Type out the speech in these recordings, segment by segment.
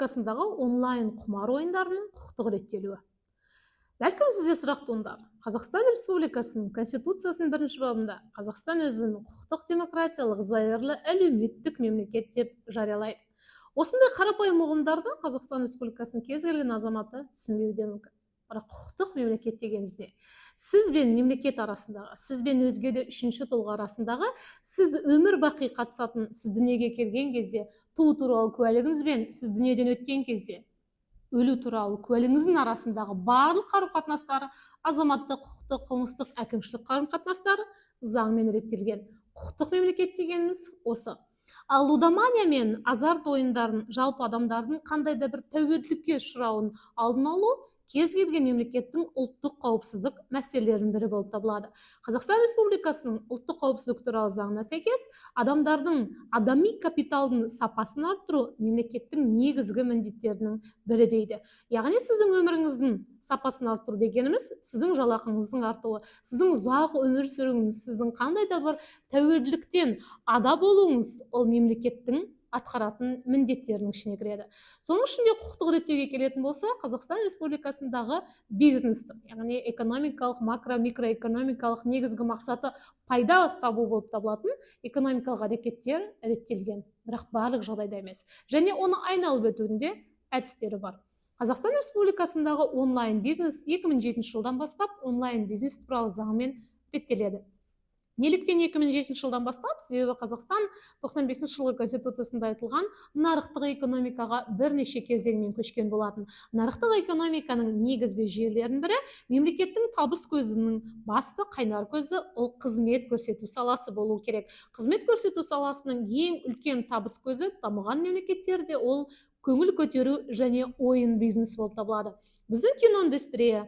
Республикасындағы онлайн құмар ойындарының құқықтық реттелуі. Бәлкім сізде сұрақ туындар. Қазақстан Республикасының Конституциясының 1 бабында Қазақстан өзін құқықтық демократиялық зайырлы әлеуметтік мемлекет деп жариялайды. Осындай қарапайым ұғымдарды Қазақстан Республикасының кез келген азаматы түсінбеуі де мүмкін. Бірақ құқықтық мемлекет дегеніміз не? Сіз бен мемлекет арасындағы, сіз бен өзге де үшінші тұлға арасындағы, сіз өмір бақи қатысатын, сіз дүниеге келген кезде туу туралы куәлігіңіз бен сіз дүниеден өткен кезде өлу туралы куәлігіңіздің арасындағы барлық қарым-қатынастары, азаматтық, құқықтық, қылмыстық, әкімшілік қарым-қатынастары заңмен реттелген. Құқықтық мемлекет дегеніміз осы. Ал лудомания мен азарт ойындарын жалпы адамдардың қандай да бір тәуелділікке ұшырауын алдын алу кез келген мемлекеттің ұлттық қауіпсіздік мәселелерінің бірі болып табылады. Қазақстан Республикасының ұлттық қауіпсіздік туралы заңына сәйкес, адамдардың адами капиталдың сапасын арттыру мемлекеттің негізгі міндеттерінің бірі дейді. Яғни сіздің өміріңіздің сапасын арттыру дегеніміз, сіздің жалақыңыздың артуы, сіздің ұзақ өмір сүруіңіз, сіздің қандай да бір тәуелділіктен ада болуыңыз, ол мемлекеттің атқаратын міндеттерінің ішіне кіреді. Соның ішінде құқықтық реттеуге келетін болса, Қазақстан Республикасындағы бизнестің, яғни экономикалық, макро-микроэкономикалық негізгі мақсаты пайда табу болып табылатын экономикалық әрекеттер реттелген, бірақ барлық жағдайда емес. Және оны айналып өтуінде әдістері бар. Қазақстан Республикасындағы онлайн бизнес 2007 жылдан бастап онлайн бизнес туралы заңмен реттеледі. Неліктен 2007 жылдан бастап? Себебі Қазақстан 95 жылғы Конституциясында айтылған нарықтық экономикаға бірнеше кезеңмен көшкен болатын. Нарықтық экономиканың негізгі жүйелерінің бірі мемлекеттің табыс көзінің басты қайнар көзі ол қызмет көрсету саласы болу керек. Қызмет көрсету саласының ең үлкен табыс көзі дамыған мемлекеттерде ол көңіл көтеру және ойын бизнес болып табылады. Біздің киноиндустрия,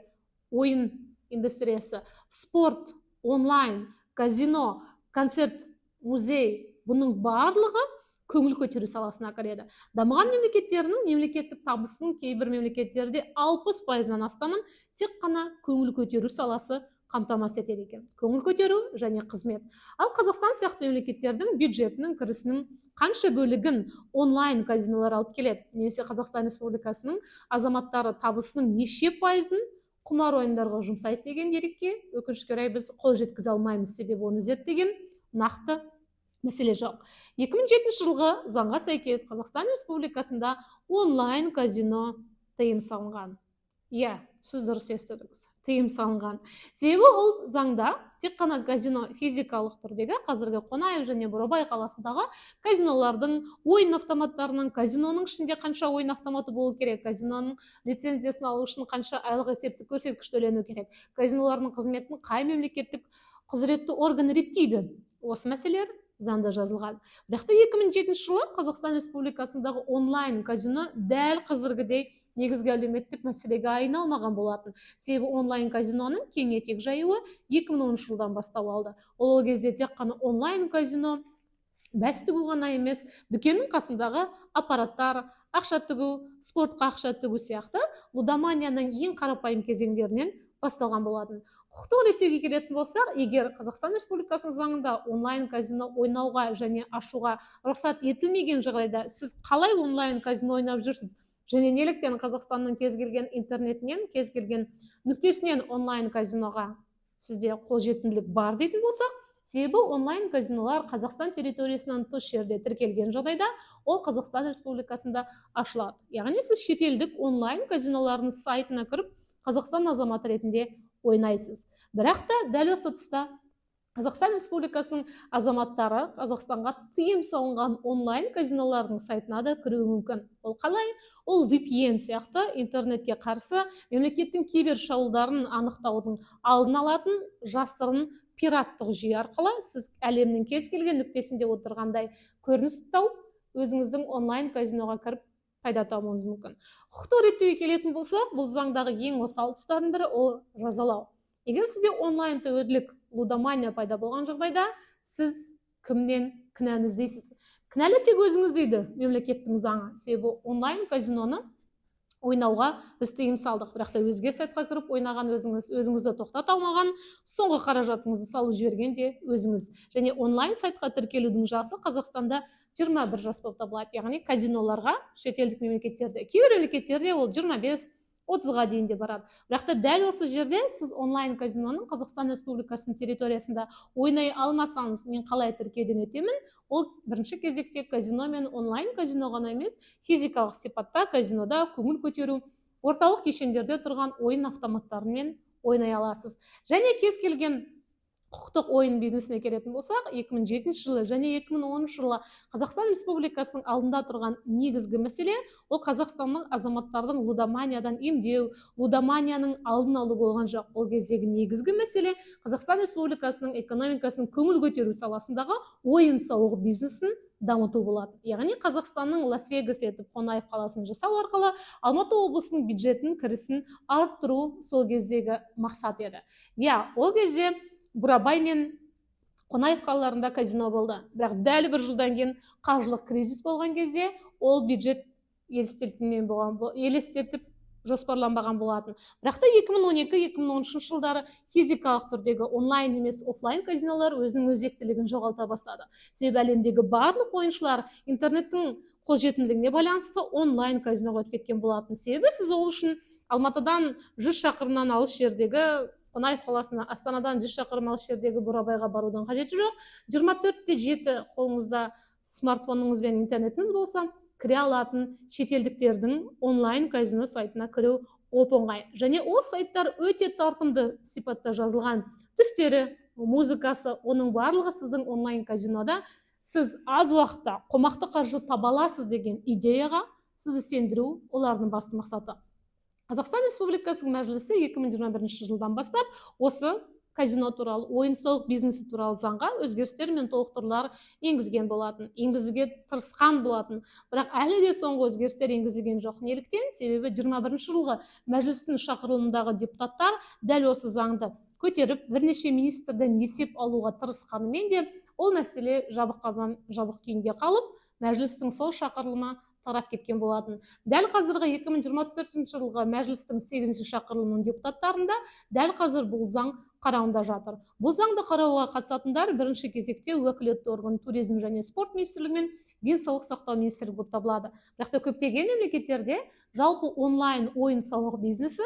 ойын индустриясы, спорт, онлайн, казино, концерт, музей, бұның барлығы көңіл көтеру саласына кіреді. Дамыған мемлекеттерінің мемлекеттік табысының кейбір мемлекеттерде 60%-нан астамын тек қана көңіл көтеру саласы қамтамасыз етеді екен. Көңіл көтеру және қызмет. Ал Қазақстан сияқты мемлекеттердің бюджетінің кірісінің қанша бөлігін онлайн казинолар алып келеді? Немесе Қазақстан Республикасының азаматтары табысының неше пайызын құмар ойындарға жұмсайды деген дерекке өкінішке орай біз қол жеткізе алмаймыз, себебі оны зерттеген нақты мәселе жоқ. 2007 жылғы заңға сәйкес Қазақстан Республикасында онлайн казино тыйым салынған. Иә, сіз дұрыс естідіңіз, тыйым салынған. Себебі ол заңда тек қана казино физикалық түрдегі қазіргі Қонаев және Бурабай қаласындағы казинолардың ойын автоматтарының, казиноның ішінде қанша ойын автоматы болу керек, казиноның лицензиясын алу үшін қанша айлық есептік көрсеткіш төлену керек, казинолардың қызметін қай мемлекеттік құзыретті орган реттейді. Осы мәселелер заңда жазылған. Бірақ та 2007 жылы Қазақстан Республикасындағы онлайн казино дәл қазіргідей негізгі әлеуметтік мәселеге айналмаған болатын. Себебі онлайн казиноның кең етек жаюы 2010 жылдан бастау алды. Ол кезде тек қана онлайн казино бәс тігу ғана емес, дүкеннің қасындағы аппараттар, ақша тігу, спортқа ақша тігу сияқты лудоманияның ең қарапайым кезеңдерінен басталған болатын. Құқықтық реттеуге келетін болсақ, егер Қазақстан Республикасының заңында онлайн казино ойнауға және ашуға рұқсат етілмеген жағдайда сіз қалай онлайн казино ойнап жүрсіз? Және неліктен Қазақстанның кез келген интернетінен, кез келген нүктесінен онлайн казиноға сізде қолжетімділік бар дейтін болсақ, себебі онлайн казинолар Қазақстан территориясынан тыс жерде тіркелген жағдайда ол Қазақстан Республикасында ашылады. Яғни сіз шетелдік онлайн казинолардың сайтына кіріп Қазақстан азаматы ретінде ойнайсыз. Бірақ та дәл осы тұста Қазақстан Республикасының азаматтары Қазақстанға тыйым салынған онлайн казинолардың сайтына да кіруі мүмкін. Ол қалай? Ол VPN сияқты интернетке қарсы мемлекеттің кибер шабуылдарын анықтаудың алдын алатын жасырын пираттық жүйе арқылы сіз әлемнің кез келген нүктесінде отырғандай көрініс тауып, өзіңіздің онлайн казиноға кіріп пайда табуыңыз мүмкін. Құқықтық реттеуге келетін болсақ, бұл заңдағы ең осал тұстардың бірі ол жазалау. Егер сізде онлайн тәуелділік, лудомания пайда болған жағдайда, сіз кімнен кінәні іздейсіз? Кінәлі тек өзіңіз дейді мемлекеттің заңы. Себебі онлайн казиноны ойнауға біз тыйым салдық, бірақ та өзге сайтқа кіріп ойнаған өзіңізді тоқтата алмаған, соңғы қаражатыңызды салып жіберген де өзіңіз. Және онлайн сайтқа тіркелудің жасы Қазақстанда 21 жас болып табылады. Яғни казиноларға шетелдік мемлекеттерде, кейбір мемлекеттерде ол 25-30-ға дейін де барады. Бірақ та дәл осы жерде сіз онлайн казиноның Қазақстан Республикасының территориясында ойнай алмасаңыз, мен қалай тіркеуден өтемін? Ол бірінші кезекте казино мен онлайн казино ғана емес, физикалық сипатта казинода көңіл көтеру, орталық кешендерде тұрған ойын автоматтарымен ойнай аласыз. Және кез келген құқықтық ойын бизнесіне келетін болсақ, 2007 жылы және 2010 жылы Қазақстан Республикасының алдында тұрған негізгі мәселе ол Қазақстанның азаматтардың лудоманиядан емдеу, лудоманияның алдын алу болған жоқ. Ол кездегі негізгі мәселе Қазақстан Республикасының экономикасының көңіл көтеру саласындағы ойын-сауық бизнесін дамыту болады. Яғни Қазақстанның Лас-Вегас етіп Қонаев қаласын жасау арқылы Алматы облысының бюджетін, кірісін арттыру сол кездегі мақсат еді. Ол кезде Бурабай мен Қонаев қалаларында казино болды. Бірақ дәл бір жылдан кейін қаржылық кризис болған кезде ол бюджет елестетіп жоспарланбаған болатын. Бірақ та 2012-2013 жылдары физикалық түрдегі онлайн емес офлайн казинолар өзінің өзектілігін жоғалта бастады. Себебі әлемдегі барлық ойыншылар интернеттің қолжетімділігіне байланысты онлайн казиноға өтіп кеткен болатын. Себебі сіз ол үшін Алматыдан 100 шақырымнан алыс жердегі Қонаев қаласына, Астанадан 100 шақырым алыс жердегі Бурабайға барудың қажеті жоқ. 24/7 қолыңызда смартфоныңыз бен интернетіңіз болса, кіре алатын шетелдіктердің онлайн казино сайтына кіру оп-оңай. Және ол сайттар өте тартымды сипатта жазылған. Түстері, музыкасы, оның барлығы сіздің онлайн казинода сіз аз уақытта қомақты қаржы таба аласыз деген идеяға сізді сендіру олардың басты мақсаты. Қазақстан Республикасының мәжілісі 2021 жылдан бастап осы казино туралы, ойын-сауық бизнесі туралы заңға өзгерістер мен толықтырулар енгізген болатын, енгізуге тырысқан болатын. Бірақ әлі де соңғы өзгерістер енгізілген жоқ. Неліктен? Себебі 21 жылғы мәжілістің шақырылымындағы депутаттар дәл осы заңды көтеріп, бірнеше министрден есеп алуға тырысқанымен де ол мәселе жабық қазан, жабық күйінде қалып, мәжілістің сол шақырылымы тарап кеткен болатын. Дәл қазіргі 2024 жылғы мәжілістің 8-ші шақырылымының депутаттарында дәл қазір бұл заң қарауында жатыр. Бұл заңды қарауға қатысатындар бірінші кезекте уәкілетті орган туризм және спорт министрлігі мен денсаулық сақтау министрлігі болып табылады. Бірақ та көптеген мемлекеттерде жалпы онлайн ойын-сауық бизнесі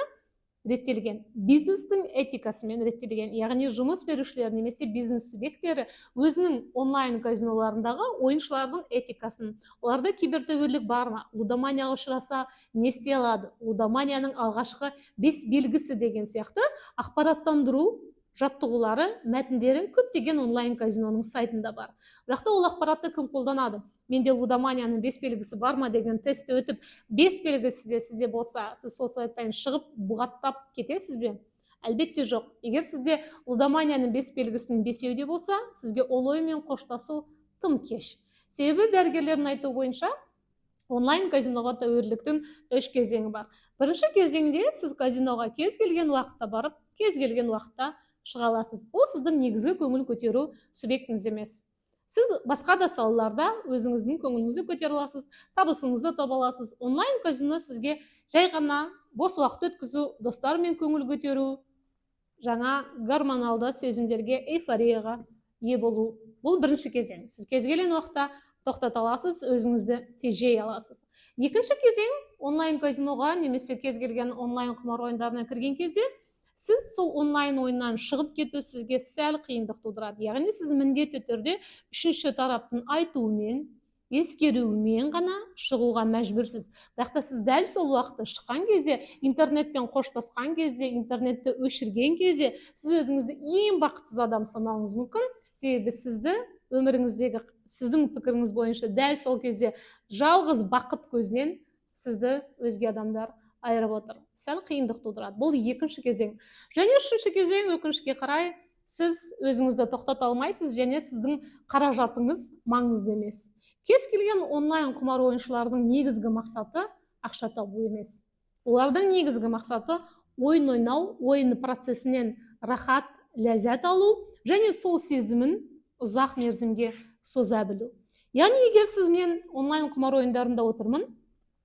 реттелген. Бизнестің этикасымен реттелген. Яғни жұмыс берушілер немесе бизнес субъекттері өзінің онлайн казиноларындағы ойыншылардың этикасын, оларда кибертәуірлік бар ма, лудоманияға ұшыраса не істей алады, лудоманияның алғашқы 5 белгісі деген сияқты ақпараттандыру жаттығулары, мәтіндері көптеген онлайн казиноның сайтында бар. Бірақ та ол ақпаратты кім қолданады? Менде лудоманияның 5 белгісі бар ма деген тестті өтіп, 5 белгісі де сізде болса, сіз сол сайттан шығып бұғаттап кетесіз бе? Әлбетте жоқ. Егер сізде лудоманияның 5 белгісінің 5-еуі де болса, сізге ол оймен қоштасу тым кеш. Себебі дәрігерлердің айтуы бойынша онлайн казиноға тәуелділіктің 3 кезеңі бар. Бірінші кезеңде сіз казиноға кез келген уақытта барып, кез келген уақытта шыға аласыз. Ол сіздің негізгі көңіл көтеру субъектіңіз емес. Сіз басқа да салаларда өзіңіздің көңіліңізді көтере аласыз, табысыңызды таба аласыз. Онлайн казино сізге жай ғана бос уақыт өткізу, достармен көңіл көтеру, жаңа гормоналды сезімдерге, эйфорияға ие болу. Бұл бірінші кезең. Сіз кез келген уақытта тоқтата аласыз, өзіңізді тежей аласыз. Екінші кезең онлайн казиноға немесе кез келген онлайн құмар ойындарына кірген кезде сіз сол онлайн ойыннан шығып кету сізге сәл қиындық тудырады. Яғни сіз міндетті түрде үшінші тараптың айтуымен, ескеруімен ғана шығуға мәжбүрсіз. Бірақ та сіз дәл сол уақытта шыққан кезде, интернетпен қоштасқан кезде, интернетті өшірген кезде, сіз өзіңізді ең бақытсыз адам санауыңыз мүмкін. Себебі сізді өміріңіздегі сіздің пікіріңіз бойынша дәл сол кезде жалғыз бақыт көзінен сізді өзге адамдар айырып отыр. Сәл қиындық тудырады. Бұл екінші кезең. Және үшінші кезең, өкінішке қарай, сіз өзіңізді тоқтата алмайсыз және сіздің қаражатыңыз маңызды емес. Кез келген онлайн құмар ойыншылардың негізгі мақсаты ақша табу емес. Олардың негізгі мақсаты ойын ойнау, ойын процесінен рахат, ләззат алу және сол сезімін ұзақ мерзімге соза білу. Яғни егер сіз мен онлайн құмар ойындарында отырмын,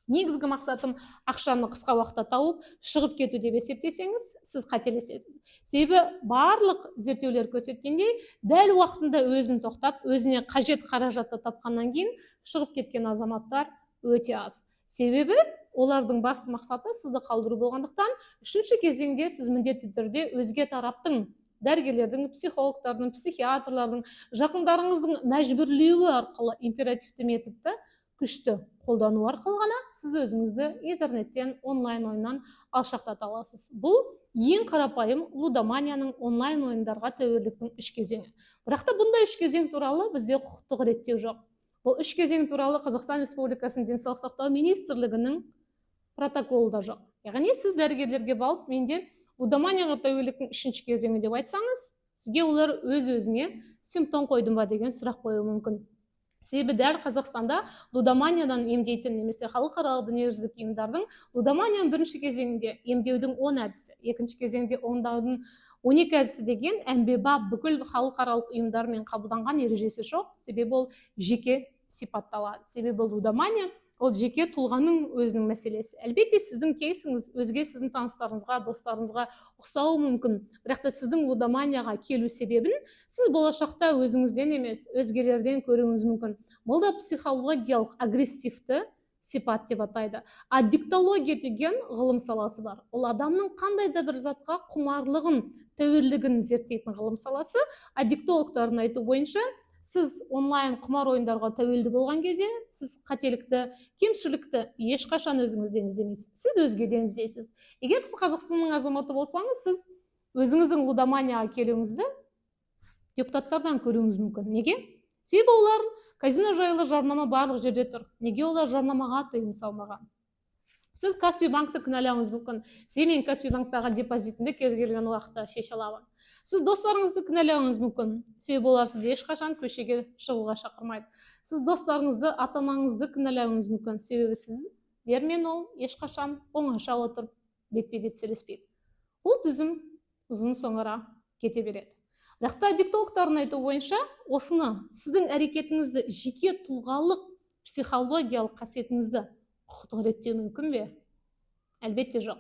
негізгі мақсатым ақшаны қысқа уақытта тауып шығып кету деп есептесеңіз, сіз қателесесіз. Себебі барлық зерттеулер көрсеткендей, дәл уақытында өзін тоқтап, өзіне қажет қаражатты тапқаннан кейін шығып кеткен азаматтар өте аз. Себебі олардың басты мақсаты сізді қалдыру болғандықтан, үшінші кезеңде сіз міндетті түрде өзге тараптың, дәрігерлердің, психологтардың, психиатрлардың, жақындарыңыздың мәжбүрлеуі арқылы императивті методты күшті қолдану арқылы ғана сіз өзіңізді интернеттен, онлайн ойыннан алшақтата аласыз. Бұл ең қарапайым лудоманияның онлайн ойындарға тәуелділіктің үш кезеңі. Бірақ та бұндай үш кезең туралы бізде құқықтық реттеу жоқ. Бұл үш кезең туралы Қазақстан Республикасының денсаулық сақтау министрлігінің протоколы да жоқ. Яғни сіз дәрігерлерге барып, менде лудоманияға тәуелділіктің үшінші кезеңі деп айтсаңыз, сізге олар өз-өзіңе симптом қойдым ба деген сұрақ қоюы мүмкін. Себебі дәл Қазақстанда лудоманиядан емдейтін немесе халықаралық дүниежүзілік ұйымдардың лудоманияның бірінші кезеңінде емдеудің 10 әдісі, екінші кезеңде ондаудың 12 әдісі деген әмбебап бүкіл халықаралық ұйымдармен қабылданған ережесі жоқ. Себебі ол жеке сипатталады. Себебі лудомания ол жеке тұлғаның өзінің мәселесі. Әлбетте сіздің кейсіңіз өзге сіздің таныстарыңызға, достарыңызға ұқсауы мүмкін. Бірақ та сіздің лудоманияға келу себебін сіз болашақта өзіңізден емес, өзгелерден көруіңіз мүмкін. Бұл да психологиялық агрессивті сипат деп атайды. Аддиктология деген ғылым саласы бар. Ол адамның қандай да бір затқа құмарлығын, тәуелділігін зерттейтін ғылым саласы. Аддиктологтардың айтуы бойынша, сіз онлайн құмар ойындарға тәуелді болған кезде, сіз қателікті, кемшілікті ешқашан өзіңізден іздемейсіз. Сіз өзгеден іздейсіз. Егер сіз Қазақстанның азаматы болсаңыз, сіз өзіңіздің лудоманияға келуіңізді депутаттардан көруіңіз мүмкін. Неге? Себебі олар казино жайлы жарнама барлық жерде тұр. Неге олар жарнамаға тыйым салмаған? Сіз Каспий банкты кінәлауыңыз мүмкін. Мен Каспий банктағы депозитімді кез келген уақытта шеше аламын. Сіз достарыңызды кінәлауыңыз мүмкін. Себебі олар сізді ешқашан көшеге шығуға шақырмайды. Сіз достарыңызды, ата-анаңызды кінәлауыңыз мүмкін. Себебі сіздермен ол ешқашан оңаша отырып бетпе-бет сөйлеспейді. Ол тізім ұзын соңыра кете береді. Бірақ та аддиктологтардың айтуы бойынша, осыны сіздің әрекетіңізді, жеке тұлғалық психологиялық қасиетіңізді құқықтық реттеу мүмкін бе? Әлбетте жоқ.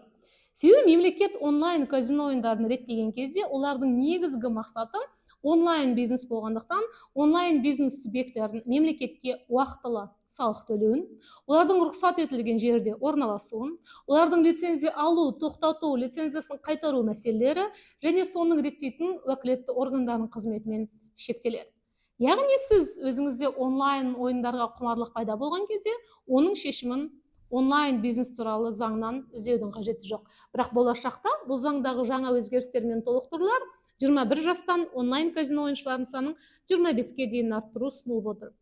Себебі мемлекет онлайн казино ойындарын реттеген кезде олардың негізгі мақсаты онлайн бизнес болғандықтан, онлайн бизнес субъектілердің мемлекетке уақытылы салық төлеуін, олардың рұқсат етілген жерде орналасуын, олардың лицензия алу, тоқтату, лицензиясын қайтару мәселелері және соның реттейтін уәкілетті органдардың қызметімен шектеледі. Яғни сіз өзіңізде онлайн ойындарға құмарлық пайда болған кезде, оның шешімін онлайн бизнес туралы заңнан іздеудің қажеті жоқ. Бірақ болашақта бұл заңдағы жаңа өзгерістер мен толықтырулар 21 жастан онлайн казино ойыншыларының санын 25-ке дейін арттыру ұсынылып отыр.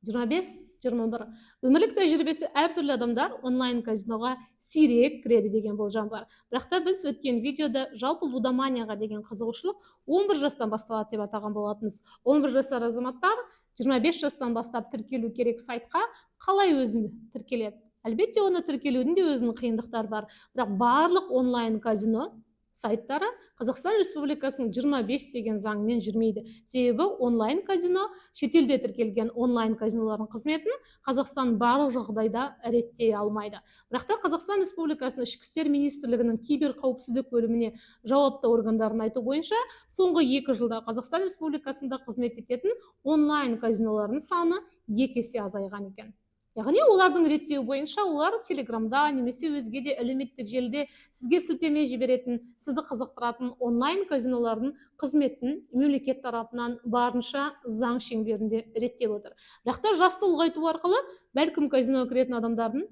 25-21. Өмірлік тәжірибесі әртүрлі адамдар онлайн казиноға сирек кіреді деген болжам бар. Бірақ та біз өткен видеода жалпы лудоманияға деген қызығушылық 11 жастан басталады деп атаған болатынбыз. 11 жасар азаматтар 25 жастан бастап тіркелу керек сайтқа қалай өзін тіркеледі? Әлбетте оны тіркелудің де өзінің қиындықтары бар. Бірақ барлық онлайн казино сайттары Қазақстан Республикасының 25 деген заңмен жүрмейді. Себебі онлайн казино шетелде тіркелген онлайн казинолардың қызметін Қазақстан барлық жағдайда реттей алмайды. Бірақ та Қазақстан Республикасының ішкі істер министрлігінің киберқауіпсіздік бөліміне жауапты органдардың айту бойынша, соңғы 2 жылда Қазақстан Республикасында қызмет ететін онлайн казинолардың саны 2 есе азайған екен. Яғни олардың реттеуі бойынша олар телеграмда немесе өзге де әлеуметтік желіде сізге сілтеме жіберетін, сізді қызықтыратын онлайн казинолардың қызметін мемлекет тарапынан барынша заң шеңберінде реттеп отыр. Бірақ та жасты ұлғайту арқылы бәлкім казиноға кіретін адамдардың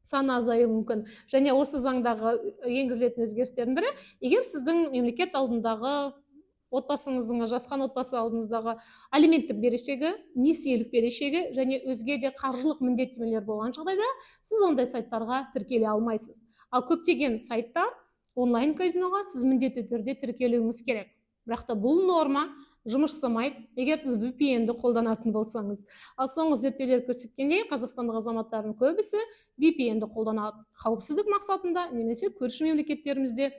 саны азаюы мүмкін. Және осы заңдағы енгізілетін өзгерістердің бірі, егер сіздің мемлекет алдындағы отбасыңыздың, жасқан отбасы алдыңыздағы алименттік берешегі, несиелік берешегі және өзге де қаржылық міндеттемелер болған жағдайда сіз ондай сайттарға тіркеле алмайсыз. Ал көптеген сайттар онлайн казиноға сіз міндетті түрде тіркелуіңіз керек. Бірақ та бұл норма жұмыс жасамайды, егер сіз VPN-ді қолданатын болсаңыз. Ал соңғы зерттеулер көрсеткендей, қазақстандық азаматтардың көбісі VPN-ді қолданады. Қауіпсіздік мақсатында немесе көрші мемлекеттерімізде,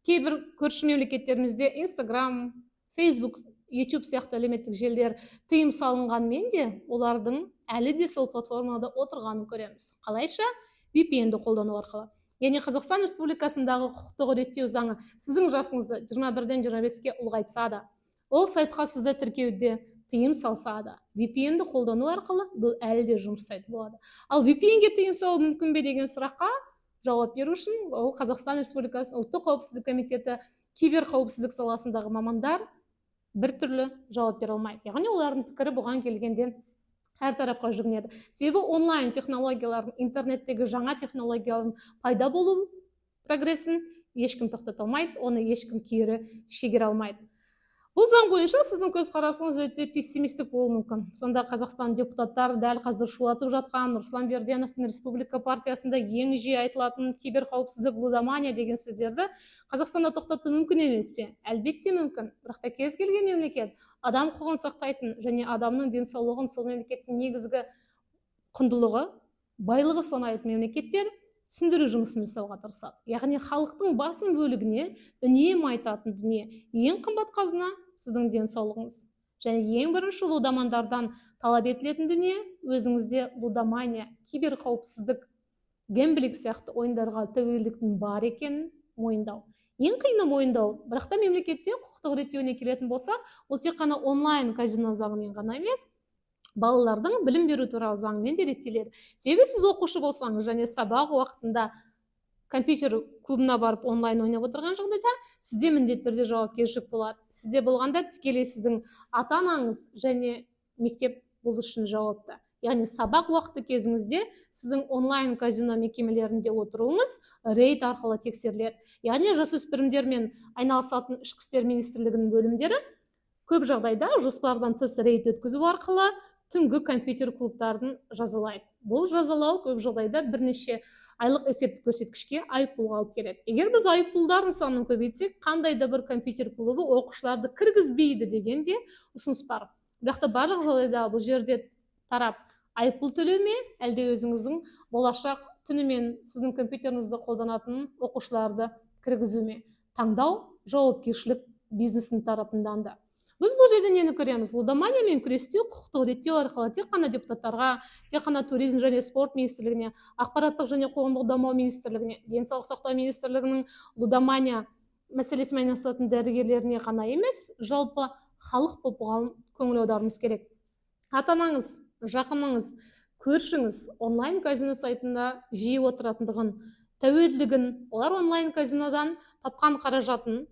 кейбір көрші мемлекеттерімізде Instagram, Facebook, YouTube сияқты әлеуметтік желілер тыйым салынғанмен де, олардың әлі де сол платформада отырғанын көреміз. Қалайша? VPN-ді қолдану арқылы. Яғни Қазақстан Республикасындағы құқықтық реттеу заңы сіздің жасыңызды 21-ден 25-ке ұлғайтса да, ол сайтқа сізді тіркеуде тыйым салса да, VPN-ді қолдану арқылы бұл әлі де жұмыс істейтін болады. Ал VPN-ге тыйым салу мүмкін бе деген сұраққа жауап беру үшін ол Қазақстан Республикасының ұлттық қауіпсіздік комитеті киберқауіпсіздік саласындағы мамандар біртүрлі жауап бере алмайды. Яғни олардың пікірі бұған келгенде әр тарапқа жүгінеді. Себебі онлайн технологиялардың, интернеттегі жаңа технологиялардың пайда болу прогрессін ешкім тоқтата алмайды, оны ешкім кері шегере алмайды. Бұл заң бойынша сіздің көзқарасыңыз өте пессимистік болуы мүмкін. Сонда Қазақстан депутаттары дәл қазір шулатып жатқан Нұрсұлан Бердияновтың Республика партиясында ең жиі айтылатын киберқауіпсіздік, лудомания деген сөздерді Қазақстанда тоқтату мүмкін емес пе? Әлбетте мүмкін. Бірақ та кез келген мемлекет адам құқығын сақтайтын және адамның денсаулығын, сол мемлекеттің негізгі құндылығы, байлығы санайтын мемлекеттер түсіндіру жұмысын жасауға тырысады. Яғни халықтың басым бөлігіне үнемі айтатын дүние: ең қымбат қазына сіздің денсаулығыңыз. Және ең бірінші лудомандардан талап етілетін дүние өзіңізде лудомания, киберқауіпсіздік, гэмблинг сияқты ойындарға тәуелдіктің бар екенін мойындау. Ең қиыны мойындау. Бірақ та мемлекетте құқықтық реттеуіне келетін болсақ, ол тек қана онлайн казино заңымен ғана емес, балалардың білім беру туралы заңымен де реттеледі. Себебі сіз оқушы болсаңыз және сабақ уақытында компьютер клубына барып онлайн ойнап отырған жағдайда сізде міндетті түрде жауапкершілік болады. Сізде болғанда тікелей сіздің ата-анаңыз және мектеп бұл үшін жауапты. Яғни сабақ уақыты кезіңізде сіздің онлайн казино мекемелерінде отыруыңыз рейд арқылы тексеріледі. Яғни жасөспірімдермен айналысатын ішкі істер министрлігінің бөлімдері көп жағдайда жоспардан тыс рейд өткізу арқылы түнгі компьютер клубтарын жазалайды. Бұл жазалау көп жағдайда бірнеше айлық есептік көрсеткішке айыппұлға алып келеді. Егер біз айыппұлдардың санын көбейтсек, қандай да бір компьютер клубы оқушыларды кіргізбейді деген де ұсыныс бар. Бірақ та барлық жағдайда бұл жерде тарап айыппұл төлеуме, әлде өзіңіздің болашақ түнімен сіздің компьютеріңізді қолданатын оқушыларды кіргізуме? Таңдау жауапкершілік бизнестің тарапынан да. Біз бұл жерде нені көреміз? Лудоманиямен күресте құқықтық реттеу арқылы тек қана депутаттарға, тек қана туризм және спорт министрлігіне, ақпараттық және қоғамдық даму министрлігіне, денсаулық сақтау министрлігінің лудомания мәселесімен айналысатын дәрігерлеріне ғана емес, жалпы халық болып бұған көңіл аударуымыз керек. Ата-анаңыз, жақыныңыз, көршіңіз онлайн казино сайтында жиі отыратындығын, тәуелділігін, олар онлайн казинодан тапқан қаражатын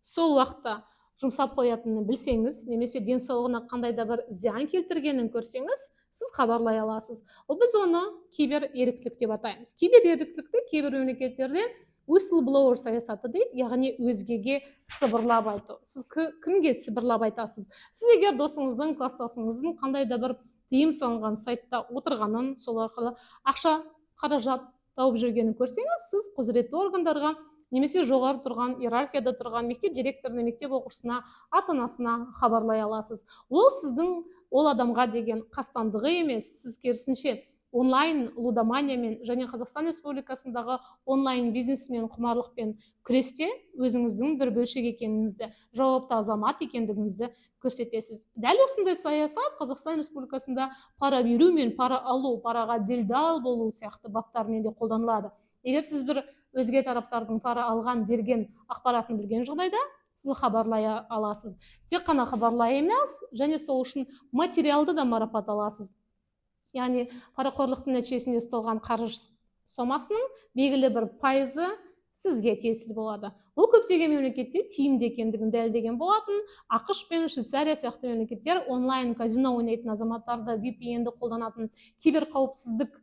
сол уақытта жұмсап қоятынын білсеңіз, немесе денсаулығына қандай да бір зиян келтіргенін көрсеңіз, сіз хабарлай аласыз. Біз оны кибер еріктілік деп атаймыз. Кибер еріктілікті кейбір мемлекеттерде whistleblower саясаты дейді, яғни өзгеге сыбырлап айту. Сіз кімге сыбырлап айтасыз? Сіз егер досыңыздың, кластасыңыздың қандай да бір тыйым салынған сайтта отырғанын, сол арқылы ақша, қаражат тауып жүргенін көрсеңіз, сіз құзыретті органдарға немесе жоғары тұрған, иерархияда тұрған мектеп директорына, мектеп оқушысына, ата-анасына хабарлай аласыз. Ол сіздің ол адамға деген қастандығы емес, сіз керісінше онлайн лудоманиямен және Қазақстан Республикасындағы онлайн бизнесмен, құмарлықпен күресте өзіңіздің бір бөлшек екеніңізді, жауапты азамат екендігіңізді көрсетесіз. Дәл осындай саясат Қазақстан Республикасында пара беру мен пара алу, параға делдал болу сияқты баптармен де қолданылады. Егер сіз бір өзге тараптардың пара алған, берген ақпаратын білген жағдайда, сіз хабарлай аласыз. Тек қана хабарлай емес, және сол үшін материалды да марапат аласыз. Яғни парақорлықтың нәтижесінде ұсталған қаржы сомасының белгілі бір пайызы сізге тиесілі болады. Бұл көптеген мемлекетте тиімді екендігін дәлелдеген болатын. ақш пен Швейцария сияқты мемлекеттер онлайн казино ойнайтын азаматтарды, VPN-ді қолданатын, киберқауіпсіздік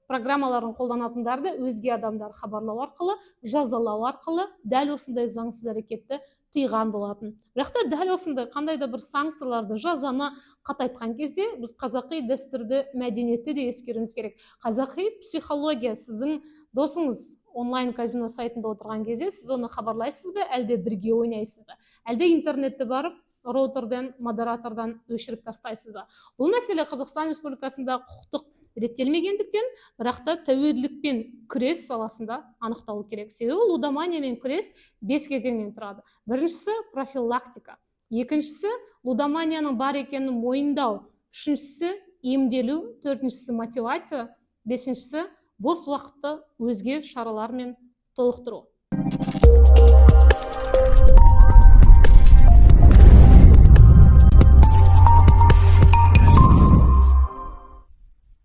программаларын қолданатындарды өзге адамдар хабарлау арқылы, жазалау арқылы дәл осындай заңсыз әрекетті тыйған болатын. Бірақ та дәл осындай қандай да бір санкцияларды, жазаны қатайтқан кезде біз қазақи дәстүрді, мәдениетті де ескеруіміз керек. Қазақи психология, сіздің досыңыз онлайн казино сайтында отырған кезде сіз оны хабарлайсыз ба, әлде бірге ойнайсыз ба, әлде интернетті барып роутерден, модератордан өшіріп тастайсыз ба? Бұл мәселе Қазақстан Республикасында құқықтық реттелмегендіктен, бірақ та тәуелділікпен күрес саласында анықталу керек. Себебі лудоманиямен күрес 5 кезеңнен тұрады. Біріншісі профилактика, екіншісі лудоманияның бар екенін мойындау, үшіншісі емделу, төртіншісі мотивация, бесіншісі бос уақытты өзге шаралармен толықтыру.